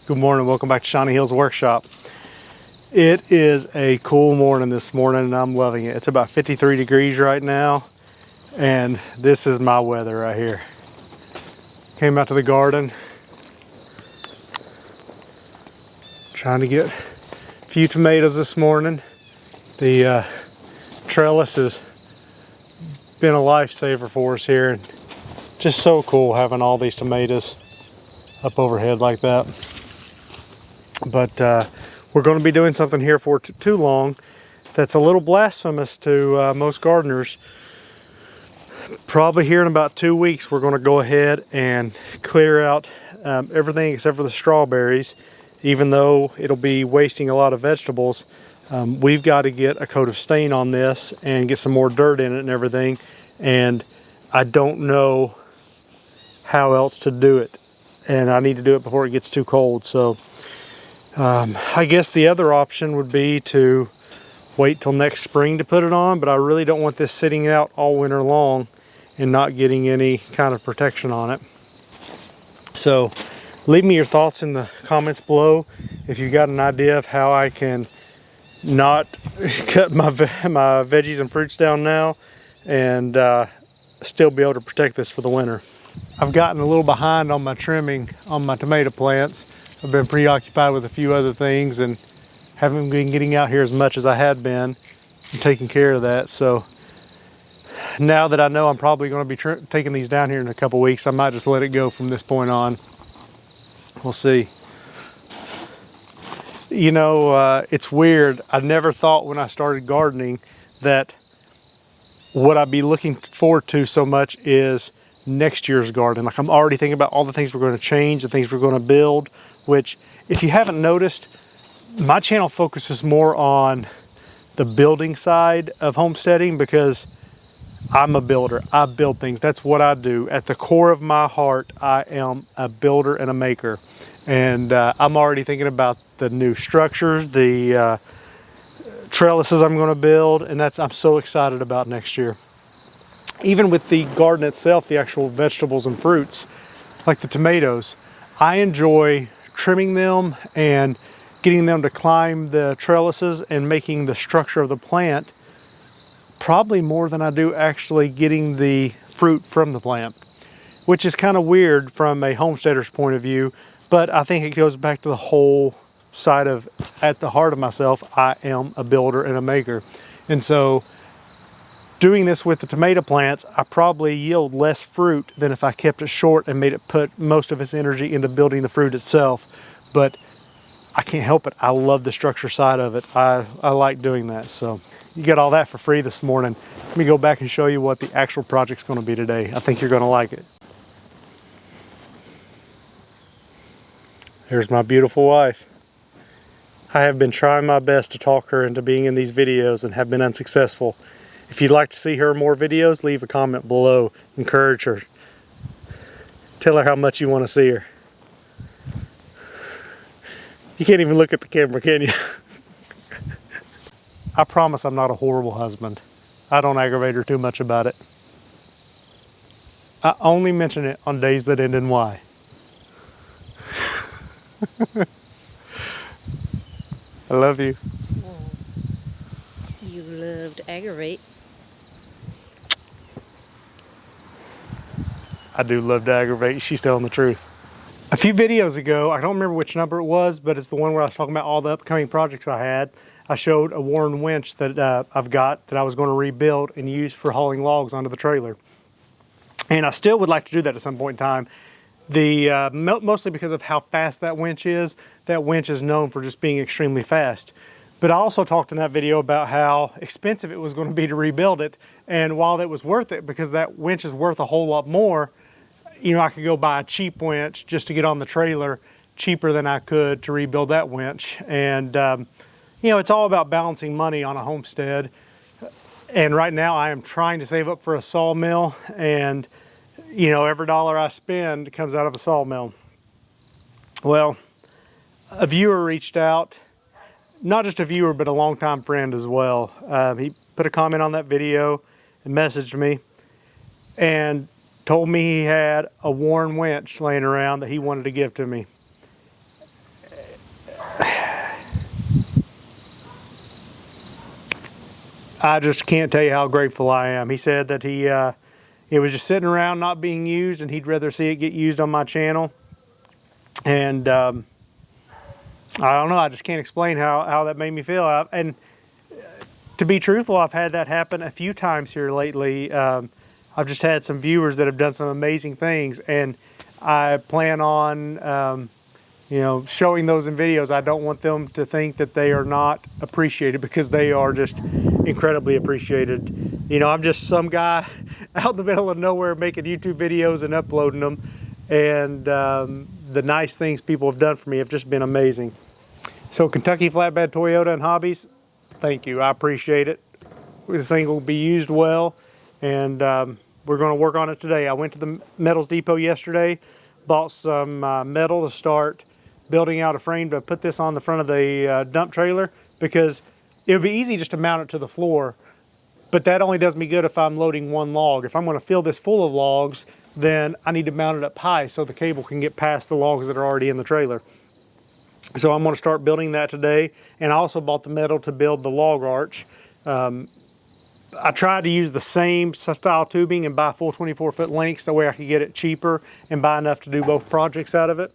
Good morning, welcome back to Shawnee Hills Workshop. It is a cool morning this morning and I'm loving it. It's about 53 degrees right now and this is my weather right here. Came out to the garden, trying to get a few tomatoes this morning. The trellis has been a lifesaver for us here and just so cool having all these tomatoes up overhead like that. But we're going to be doing something here for too long that's a little blasphemous to most gardeners. Probably here in about 2 weeks we're going to go ahead and clear out everything except for the strawberries. Even though it'll be wasting a lot of vegetables, we've got to get a coat of stain on this and get some more dirt in it and everything, and I don't know how else to do it, and I need to do it before it gets too cold. So I guess the other option would be to wait till next spring to put it on, but I really don't want this sitting out all winter long and not getting any kind of protection on it. So leave me your thoughts in the comments below if you've got an idea of how I can not cut my veggies and fruits down now and still be able to protect this for the winter. I've gotten a little behind on my trimming on my tomato plants. I've been preoccupied with a few other things and haven't been getting out here as much as I had been and taking care of that. So now that I know I'm probably going to be taking these down here in a couple weeks, I might just let it go from this point on. We'll see. You know, it's weird. I never thought when I started gardening that what I'd be looking forward to so much is next year's garden. Like, I'm already thinking about all the things we're going to change, the things we're going to build, which, if you haven't noticed, my channel focuses more on the building side of homesteading because I'm a builder. I build things. That's what I do. At the core of my heart, I am a builder and a maker. And I'm already thinking about the new structures, the trellises I'm going to build, and I'm so excited about next year. Even with the garden itself, the actual vegetables and fruits, like the tomatoes, I enjoy trimming them and getting them to climb the trellises and making the structure of the plant probably more than I do actually getting the fruit from the plant, which is kind of weird from a homesteader's point of view, but I think it goes back to the whole side of, at the heart of myself, I am a builder and a maker. And so doing this with the tomato plants, I probably yield less fruit than if I kept it short and made it put most of its energy into building the fruit itself. But I can't help it. I love the structure side of it. I like doing that. So you got all that for free this morning. Let me go back and show you what the actual project's going to be today. I think you're going to like it. There's my beautiful wife. I have been trying my best to talk her into being in these videos and have been unsuccessful. If you'd like to see her more videos, leave a comment below. Encourage her. Tell her how much you want to see her. You can't even look at the camera, can you? I promise I'm not a horrible husband. I don't aggravate her too much about it. I only mention it on days that end in Y. I love you. Oh, you love to aggravate. I do love to aggravate. She's telling the truth. A few videos ago, I don't remember which number it was, but it's the one where I was talking about all the upcoming projects I had. I showed a worn winch that I've got that I was going to rebuild and use for hauling logs onto the trailer. And I still would like to do that at some point in time. Mostly because of how fast that winch is. That winch is known for just being extremely fast. But I also talked in that video about how expensive it was going to be to rebuild it. And while it was worth it, because that winch is worth a whole lot more, you know, I could go buy a cheap winch just to get on the trailer, cheaper than I could to rebuild that winch. And, you know, it's all about balancing money on a homestead. And right now I am trying to save up for a sawmill, and you know, every dollar I spend comes out of a sawmill. Well, a viewer reached out, not just a viewer, but a longtime friend as well. He put a comment on that video and messaged me and told me he had a worn winch laying around that he wanted to give to me. I just can't tell you how grateful I am. He said that it was just sitting around not being used, and he'd rather see it get used on my channel. And I don't know, I just can't explain how that made me feel. And to be truthful, I've had that happen a few times here lately. I've just had some viewers that have done some amazing things, and I plan on showing those in videos. I don't want them to think that they are not appreciated, because they are just incredibly appreciated. I'm just some guy out in the middle of nowhere making YouTube videos and uploading them, and the nice things people have done for me have just been amazing. So Kentucky Flatbed Toyota and Hobbies, thank you, I appreciate it. This thing will be used well, and we're going to work on it today. I went to the Metals Depot yesterday, bought some metal to start building out a frame to put this on the front of the dump trailer, because it would be easy just to mount it to the floor, but that only does me good if I'm loading one log. If I'm going to fill this full of logs, then I need to mount it up high so the cable can get past the logs that are already in the trailer. So I'm going to start building that today, and I also bought the metal to build the log arch. I tried to use the same style tubing and buy full 24-foot lengths, that way I could get it cheaper and buy enough to do both projects out of it.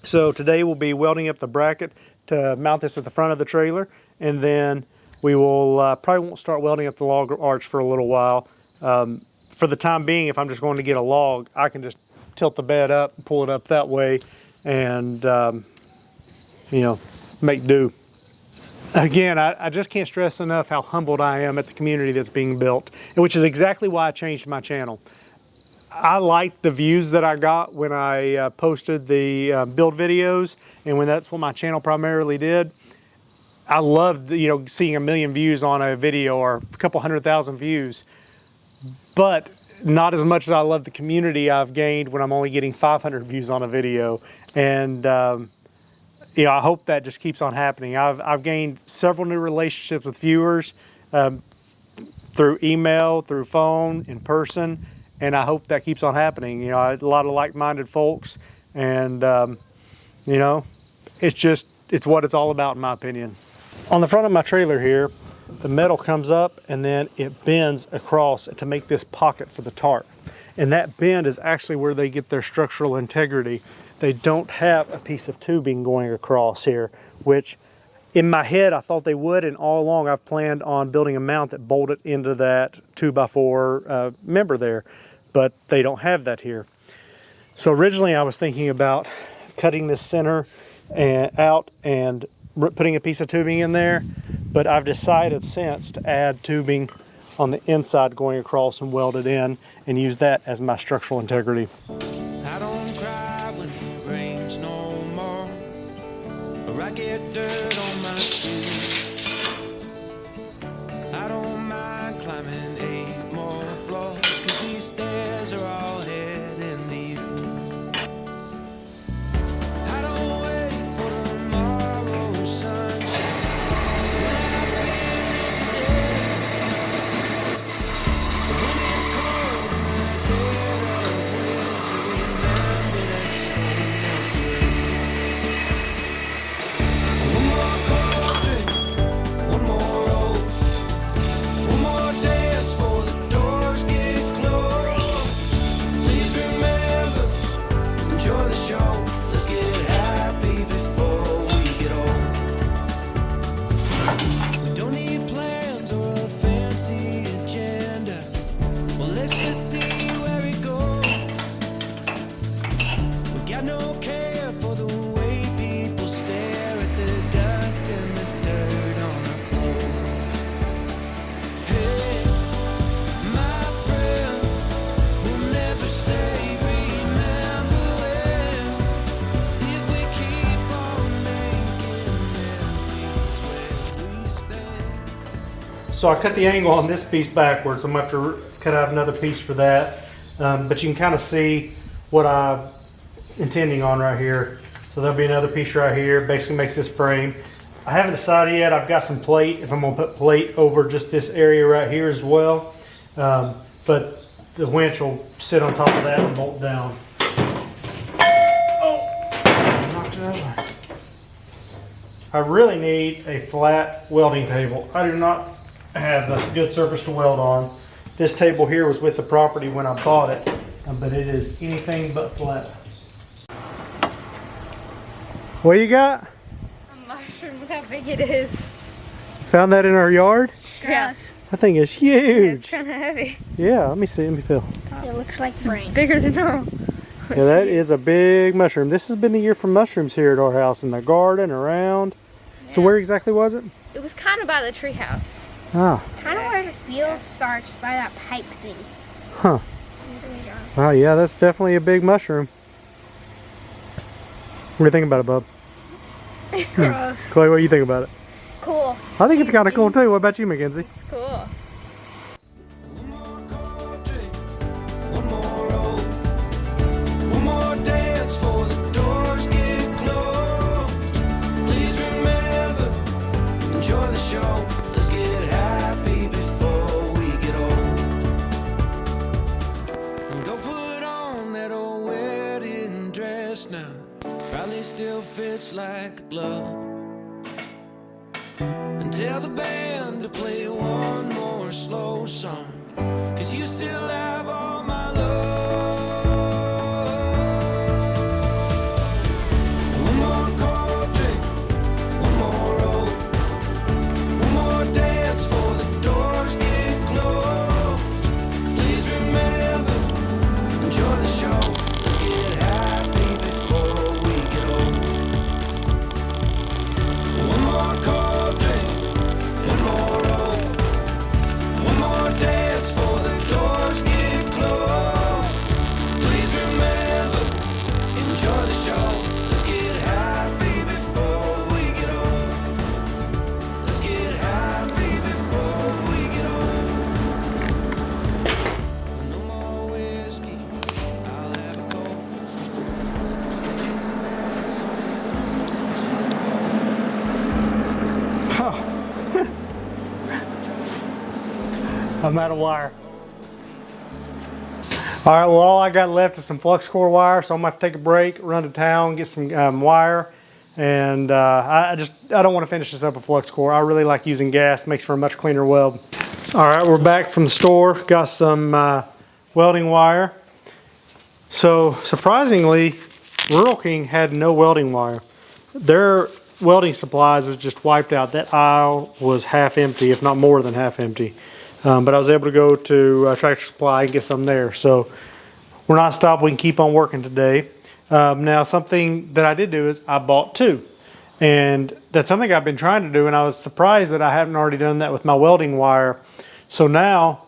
So today we'll be welding up the bracket to mount this at the front of the trailer, and then we will probably won't start welding up the log arch for a little while. For the time being, if I'm just going to get a log, I can just tilt the bed up and pull it up that way, and make do. Again, I just can't stress enough how humbled I am at the community that's being built, which is exactly why I changed my channel. I liked the views that I got when I posted the build videos, and when that's what my channel primarily did. I loved seeing 1 million views on a video, or a couple 100,000 views, but not as much as I love the community I've gained when I'm only getting 500 views on a video. And I hope that just keeps on happening. I've gained several new relationships with viewers through email, through phone, in person, and I hope that keeps on happening. A lot of like-minded folks, and it's what it's all about, in my opinion. On the front of my trailer here, the metal comes up and then it bends across to make this pocket for the tarp. And that bend is actually where they get their structural integrity. They don't have a piece of tubing going across here, which in my head I thought they would, and all along I've planned on building a mount that bolted into that 2x4 member there, but they don't have that here. So originally I was thinking about cutting this center out and putting a piece of tubing in there, but I've decided since to add tubing on the inside going across and weld it in, and use that as my structural integrity. I don't cry when it rains no more, or I get dirt on my shoes. I don't mind climbing 8 more floors, 'cause these stairs are all heading to you. I don't wait for tomorrow's sunshine when I feel it today. But when it's cold in the dead of winter, remember that snow melts away. One more cold drink, one more roll, one more dance before the doors get closed. Please remember, enjoy the show. Let's get happy before we get old. We don't need plans or a fancy agenda. Well, let's just see where it goes. We got no care for the way people stare at the dust and the dirt on our clothes. Hey, my friend, we'll never say remember when, if we keep on making memories where we stand. So I cut the angle on this piece backwards. I'm going to have to cut out another piece for that. But you can kind of see what I'm intending on right here. So there'll be another piece right here, basically makes this frame. I haven't decided yet. I've got some plate, if I'm going to put plate over just this area right here as well. But the winch will sit on top of that and bolt down. Oh, knocked it over. I really need a flat welding table. I do not have a good surface to weld on. This table here was with the property when I bought it, but it is anything but flat. What you got? A mushroom, look how big it is. Found that in our yard? Yes. That thing is It's huge. kind of heavy. Yeah, let me see, let me feel. It looks like brain. Bigger than normal. Yeah, that is a big mushroom. This has been the year for mushrooms here at our house, in the garden, around. Yeah. So where exactly was it? It was kind of by the tree house. Ah, Kind of where the field starts by that pipe thing. huh. Wow, yeah, that's definitely a big mushroom. What do you think about it, bub? Gross. Clay, what do you think about it? Cool. I think it's kind of cool too. What about you, Mackenzie? It's cool. One more cold drink, one more roll, one more dance before the doors get closed. Please remember, enjoy the show. Let's get happy before we get old. And go put on that old wedding dress now. Probably still fits like a glove. And tell the band to play one more slow song, 'cause you still have all my love. One more cold drink, one more roll, one more dance before the doors get closed. Please remember, enjoy the show. Let's get happy before we get old. One more cold drink, one more roll, one more dance before the doors get closed. Please remember, enjoy the show. Let's get happy before we get old. Let's get happy before we get old. No more whiskey, I'll have a cold. I'm out of wire. All right, well, all I got left is some flux core wire, so I'm gonna have to take a break, run to town, get some wire, and I don't want to finish this up with flux core. I really like using gas; makes for a much cleaner weld. All right, we're back from the store. Got some welding wire. So surprisingly, Rural King had no welding wire. Their welding supplies was just wiped out. That aisle was half empty, if not more than half empty. But I was able to go to Tractor Supply and get some there. So we're not stopped. We can keep on working today. Now, something that I did do is I bought two. And that's something I've been trying to do, and I was surprised that I haven't already done that with my welding wire. So now,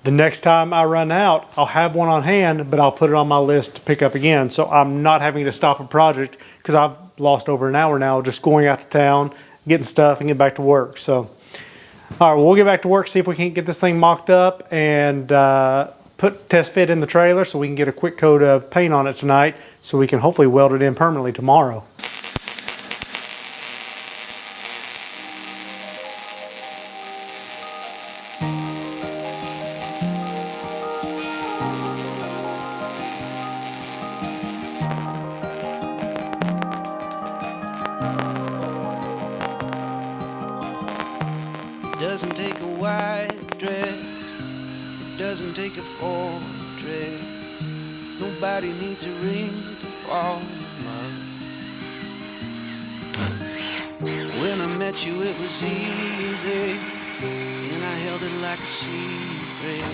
the next time I run out, I'll have one on hand, but I'll put it on my list to pick up again. So I'm not having to stop a project, because I've lost over an hour now just going out to town, getting stuff, and getting back to work. So, all right, well, we'll get back to work, see if we can't get this thing mocked up and put test fit in the trailer so we can get a quick coat of paint on it tonight so we can hopefully weld it in permanently tomorrow. Doesn't take a white dress, it doesn't take a fortress. Nobody needs a ring to fall in love. When I met you it was easy, and I held it like a secret,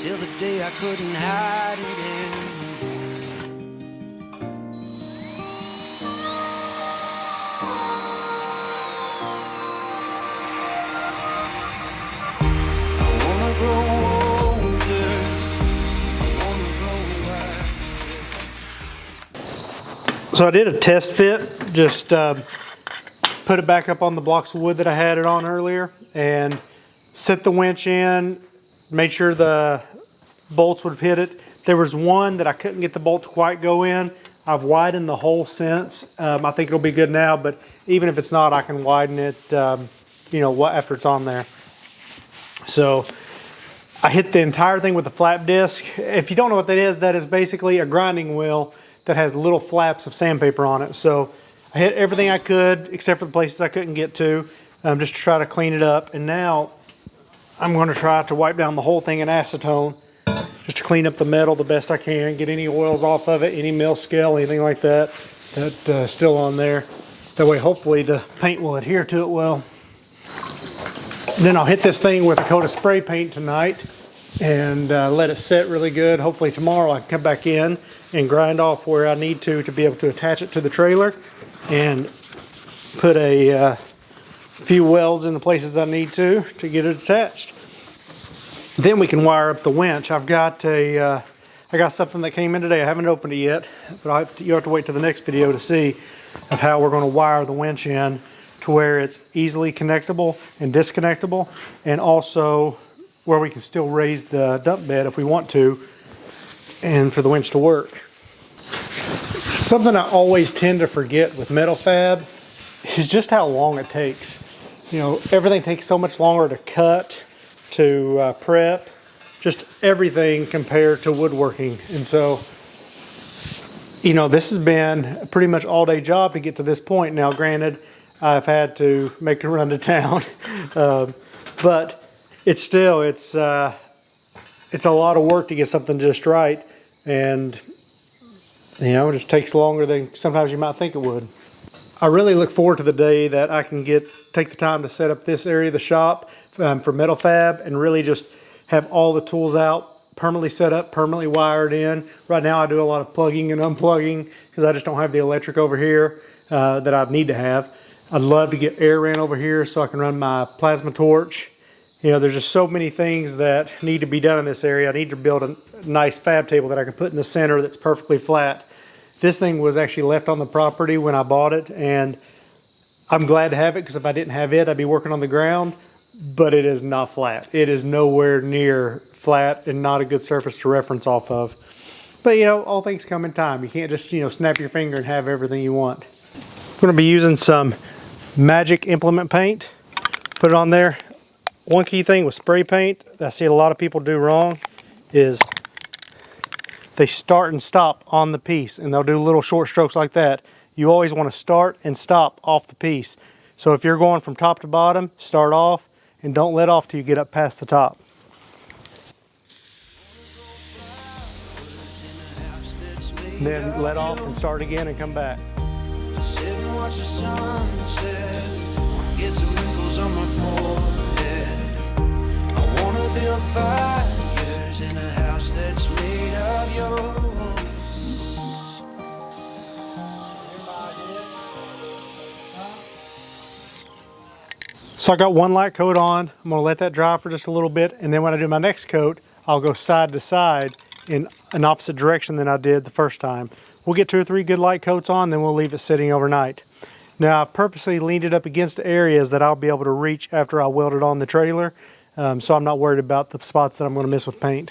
till the day I couldn't hide it anymore. So I did a test fit, just put it back up on the blocks of wood that I had it on earlier and set the winch in, made sure the bolts would have hit it. There was one that I couldn't get the bolt to quite go in. I've widened the hole since. I think it'll be good now, but even if it's not, I can widen it, you know, after it's on there. So I hit the entire thing with a flap disc. If you don't know what that is basically a grinding wheel that has little flaps of sandpaper on it. So I hit everything I could except for the places I couldn't get to, just to try to clean it up. And now I'm going to try to wipe down the whole thing in acetone just to clean up the metal the best I can, get any oils off of it, any mill scale, anything like that that's still on there. That way hopefully the paint will adhere to it well. Then I'll hit this thing with a coat of spray paint tonight and let it set really good. Hopefully tomorrow I can come back in and grind off where I need to be able to attach it to the trailer and put a few welds in the places I need to get it attached. Then we can wire up the winch. I got something that came in today. I haven't opened it yet, but you have to wait till the next video to see of how we're going to wire the winch in to where it's easily connectable and disconnectable, and also where we can still raise the dump bed if we want to, and for the winch to work. Something I always tend to forget with metal fab is just how long it takes. You know, everything takes so much longer to cut, to prep, just everything compared to woodworking. And so, you know, this has been a pretty much all day job to get to this point. Now, granted, I've had to make a run to town, but it's still, it's a lot of work to get something just right. And, you know, it just takes longer than sometimes you might think it would. I really look forward to the day that I can take the time to set up this area of the shop for metal fab and really just have all the tools out, permanently set up, permanently wired in. Right now I do a lot of plugging and unplugging because I just don't have the electric over here that I need to have. I'd love to get air ran over here so I can run my plasma torch. You know, there's just so many things that need to be done in this area. I need to build a nice fab table that I can put in the center that's perfectly flat. This thing was actually left on the property when I bought it, and I'm glad to have it because if I didn't have it, I'd be working on the ground, but it is not flat. It is nowhere near flat and not a good surface to reference off of. But, you know, all things come in time. You can't just, you know, snap your finger and have everything you want. I'm going to be using some Magic Implement Paint. Put it on there. One key thing with spray paint that I see a lot of people do wrong is they start and stop on the piece, and they'll do little short strokes like that. You always want to start and stop off the piece. So if you're going from top to bottom, start off and don't let off till you get up past the top. And then let off and start again and come back. Sit and watch the sunset, get some wrinkles on my forehead. I wanna build fires in a house that's made of your. So I got one light coat on. I'm gonna let that dry for just a little bit, and then when I do my next coat, I'll go side to side in an opposite direction than I did the first time. We'll get 2 or 3 good light coats on, then we'll leave it sitting overnight. Now I purposely leaned it up against areas that I'll be able to reach after I weld it on the trailer, so I'm not worried about the spots that I'm gonna miss with paint.